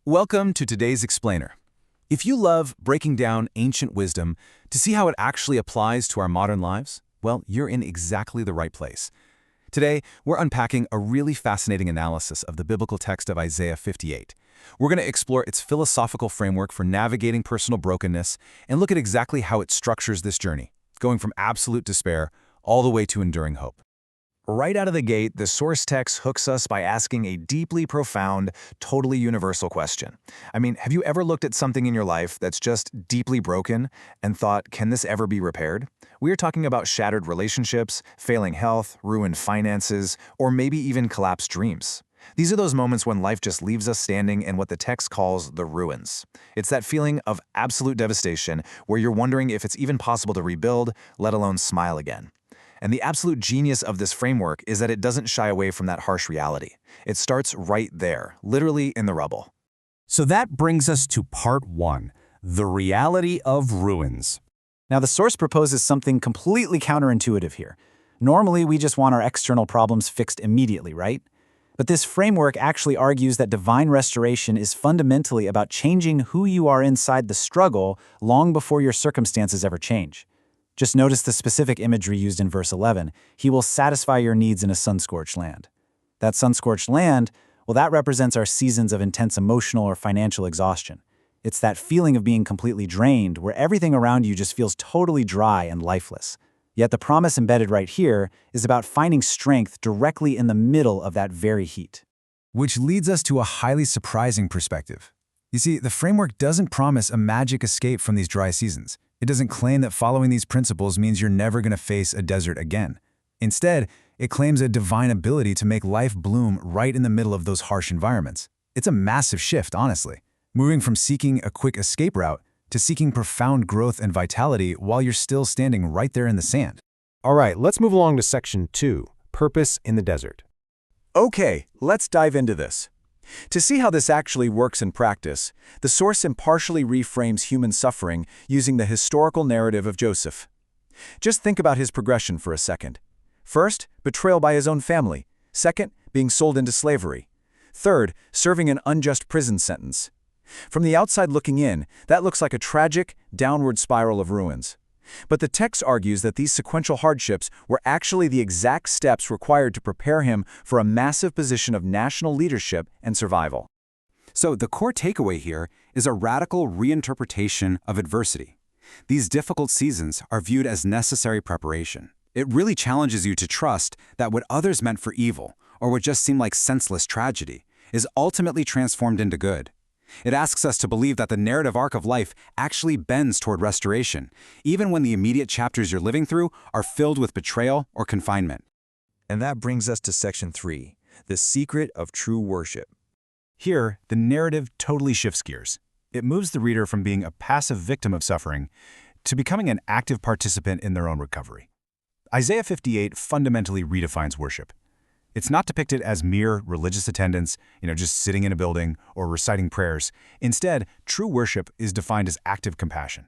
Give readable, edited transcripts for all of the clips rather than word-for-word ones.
Welcome to today's explainer. If you love breaking down ancient wisdom to see how it actually applies to our modern lives, well, you're in exactly the right place. Today, we're unpacking a really fascinating analysis of the biblical text of Isaiah 58. We're going to explore its philosophical framework for navigating personal brokenness and look at exactly how it structures this journey, going from absolute despair all the way to enduring hope. Right out of the gate, the source text hooks us by asking a deeply profound, totally universal question. Have you ever looked at something in your life that's just deeply broken and thought, can this ever be repaired? We are talking about shattered relationships, failing health, ruined finances, or maybe even collapsed dreams. These are those moments when life just leaves us standing in what the text calls the ruins. It's that feeling of absolute devastation where you're wondering if it's even possible to rebuild, let alone smile again. And the absolute genius of this framework is that it doesn't shy away from that harsh reality. It starts right there, literally in the rubble. So that brings us to part 1, the reality of ruins. Now, the source proposes something completely counterintuitive here. Normally, we just want our external problems fixed immediately, right? But this framework actually argues that divine restoration is fundamentally about changing who you are inside the struggle long before your circumstances ever change. Just notice the specific imagery used in verse 11. He will satisfy your needs in a sun-scorched land. That sun-scorched land, well, that represents our seasons of intense emotional or financial exhaustion. It's that feeling of being completely drained, where everything around you just feels totally dry and lifeless. Yet the promise embedded right here is about finding strength directly in the middle of that very heat. Which leads us to a highly surprising perspective. You see, the framework doesn't promise a magic escape from these dry seasons. It doesn't claim that following these principles means you're never going to face a desert again. Instead, it claims a divine ability to make life bloom right in the middle of those harsh environments. It's a massive shift, honestly, moving from seeking a quick escape route to seeking profound growth and vitality while you're still standing right there in the sand. All right, let's move along to section 2, purpose in the desert. Okay, let's dive into this. To see how this actually works in practice, the source impartially reframes human suffering using the historical narrative of Joseph. Just think about his progression for a second. First, betrayal by his own family. Second, being sold into slavery. Third, serving an unjust prison sentence. From the outside looking in, that looks like a tragic, downward spiral of ruins. But the text argues that these sequential hardships were actually the exact steps required to prepare him for a massive position of national leadership and survival. So the core takeaway here is a radical reinterpretation of adversity. These difficult seasons are viewed as necessary preparation. It really challenges you to trust that what others meant for evil, or what just seemed like senseless tragedy, is ultimately transformed into good. It asks us to believe that the narrative arc of life actually bends toward restoration, even when the immediate chapters you're living through are filled with betrayal or confinement. And that brings us to section 3, the secret of true worship. Here, the narrative totally shifts gears. It moves the reader from being a passive victim of suffering to becoming an active participant in their own recovery. Isaiah 58 fundamentally redefines worship. It's not depicted as mere religious attendance, just sitting in a building or reciting prayers. Instead, true worship is defined as active compassion.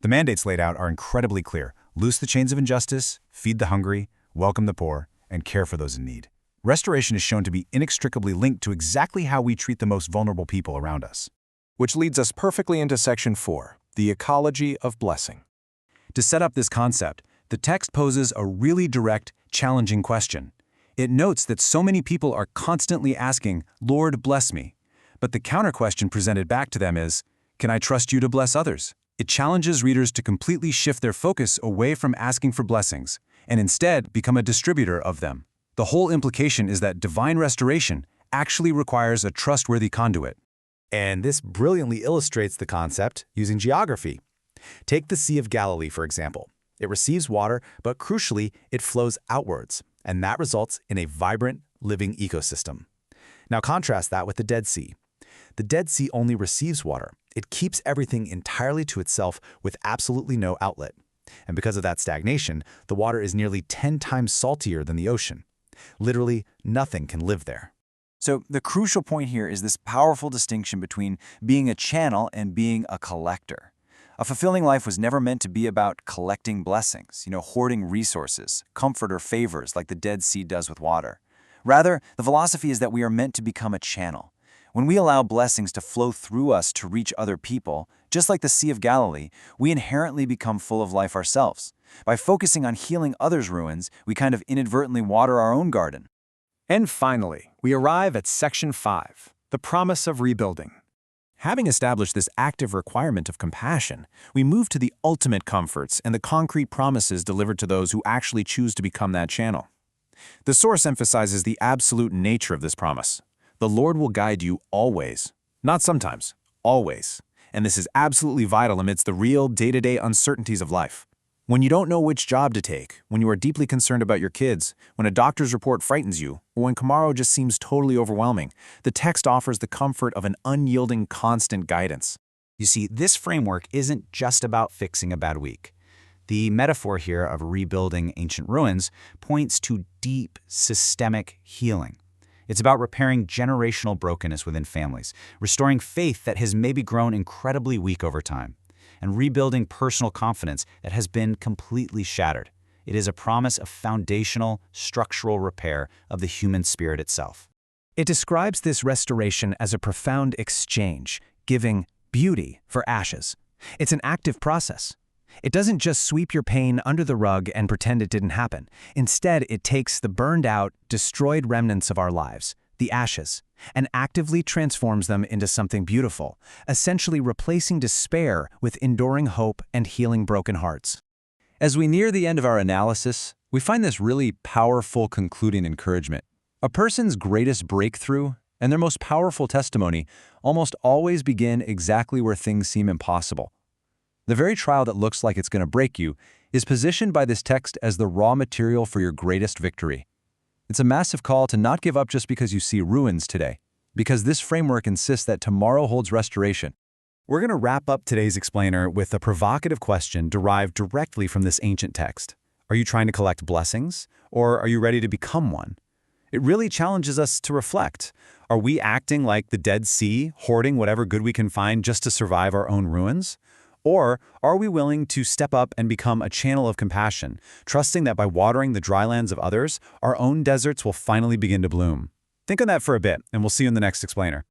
The mandates laid out are incredibly clear. Loose the chains of injustice, feed the hungry, welcome the poor, and care for those in need. Restoration is shown to be inextricably linked to exactly how we treat the most vulnerable people around us. Which leads us perfectly into section 4, the ecology of blessing. To set up this concept, the text poses a really direct, challenging question. It notes that so many people are constantly asking, "Lord, bless me." But the counter-question presented back to them is, "Can I trust you to bless others?" It challenges readers to completely shift their focus away from asking for blessings, and instead become a distributor of them. The whole implication is that divine restoration actually requires a trustworthy conduit. And this brilliantly illustrates the concept using geography. Take the Sea of Galilee, for example. It receives water, but crucially, it flows outwards, and that results in a vibrant, living ecosystem. Now contrast that with the Dead Sea. The Dead Sea only receives water. It keeps everything entirely to itself with absolutely no outlet. And because of that stagnation, the water is nearly 10 times saltier than the ocean. Literally, nothing can live there. So the crucial point here is this powerful distinction between being a channel and being a collector. A fulfilling life was never meant to be about collecting blessings, hoarding resources, comfort or favors like the Dead Sea does with water. Rather, the philosophy is that we are meant to become a channel. When we allow blessings to flow through us to reach other people, just like the Sea of Galilee, we inherently become full of life ourselves. By focusing on healing others' ruins, we kind of inadvertently water our own garden. And finally, we arrive at Section 5, the promise of rebuilding. Having established this active requirement of compassion, we move to the ultimate comforts and the concrete promises delivered to those who actually choose to become that channel. The source emphasizes the absolute nature of this promise. The Lord will guide you always, not sometimes, always. And this is absolutely vital amidst the real day-to-day uncertainties of life. When you don't know which job to take, when you are deeply concerned about your kids, when a doctor's report frightens you, or when tomorrow just seems totally overwhelming, the text offers the comfort of an unyielding, constant guidance. You see, this framework isn't just about fixing a bad week. The metaphor here of rebuilding ancient ruins points to deep, systemic healing. It's about repairing generational brokenness within families, restoring faith that has maybe grown incredibly weak over time, and rebuilding personal confidence that has been completely shattered. It is a promise of foundational, structural repair of the human spirit itself. It describes this restoration as a profound exchange, giving beauty for ashes. It's an active process. It doesn't just sweep your pain under the rug and pretend it didn't happen. Instead, it takes the burned-out, destroyed remnants of our lives, the ashes, and actively transforms them into something beautiful, essentially replacing despair with enduring hope and healing broken hearts. As we near the end of our analysis, we find this really powerful concluding encouragement. A person's greatest breakthrough and their most powerful testimony almost always begin exactly where things seem impossible. The very trial that looks like it's going to break you is positioned by this text as the raw material for your greatest victory. It's a massive call to not give up just because you see ruins today, because this framework insists that tomorrow holds restoration. We're going to wrap up today's explainer with a provocative question derived directly from this ancient text. Are you trying to collect blessings, or are you ready to become one? It really challenges us to reflect. Are we acting like the Dead Sea, hoarding whatever good we can find just to survive our own ruins? Or are we willing to step up and become a channel of compassion, trusting that by watering the dry lands of others, our own deserts will finally begin to bloom? Think on that for a bit, and we'll see you in the next explainer.